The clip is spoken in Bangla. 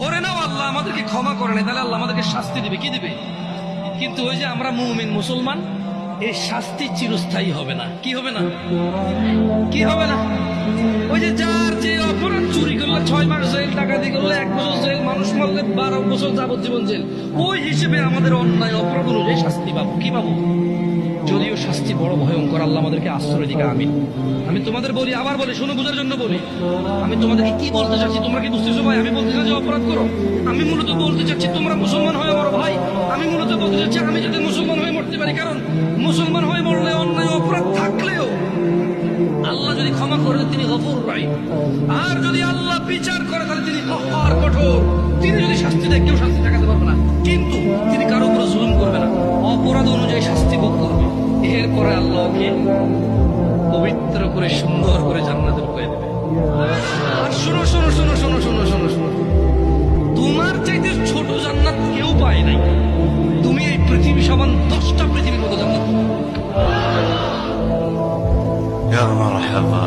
ধরে নাও আল্লাহ আমাদেরকে ক্ষমা করে না, তাহলে আল্লাহ আমাদেরকে শাস্তি দিবে। কি দিবে? কিন্তু ওই যে আমরা মুমিন মুসলমান, এই শাস্তি চিরস্থায়ী হবে না। কি হবে না? কি হবে না? ওই যে যার যে অপরাধ, চুরি করলে 6 মাস জেল, ডাকাতি করলে 1 বছর জেল, মানুষ মারলে 12 বছর যাবজ্জীবন জেল, ওই হিসেবে আমাদের অন্যায় অপরাধ অনুযায়ী শাস্তি পাবো। কি পাবো? যদিও শাস্তি বড় ভয়ঙ্কর, আল্লাহ আমাদেরকে আশ্রয় দিকে। আমি তোমাদের বলি, আবার বলি, শোনো, বুঝার জন্য বলি। আমি তোমাদেরকে কি বলতে চাচ্ছি তোমরা কি বুঝতেছো ভাই? আমি বলতে চাচ্ছি অপরাধ করো। আমি মূলত বলতে চাচ্ছি তোমরা মুসলমান হয়ে মরো ভাই। আমি মূলত বলতে চাচ্ছি আমি যাতে মুসলমান হয়ে মরতে পারি, কারণ মুসলমান হয়ে মরলে অন্যায় অপরাধ থাকলেও আল্লাহ যদি ক্ষমা করে তিনি গফুর রহিম, আর যদি আল্লাহ বিচার করে তাহলে তিনি কঠোর কঠোর। তিনি যদি শাস্তি দেয় কেউ শাস্তি ঠেকাতে পারবে না, কিন্তু তিনি কারো উপরে জুলুম করবে না, অপরাধ অনুযায়ী শাস্তি ভোগ করবে। এরপরে আল্লাহকে পবিত্র করে সুন্দর করে জান্নাতে ঢুকিয়ে দেবে। আর শোনো শোনো শোনো শোনো শোনো শোনো শোনো, তোমার চাইতে ছোট জান্নাত কেউ পায় নাই। তুমি এই পৃথিবী সমান 10টা পৃথিবীর মতো জান্নাত। يا مرحبا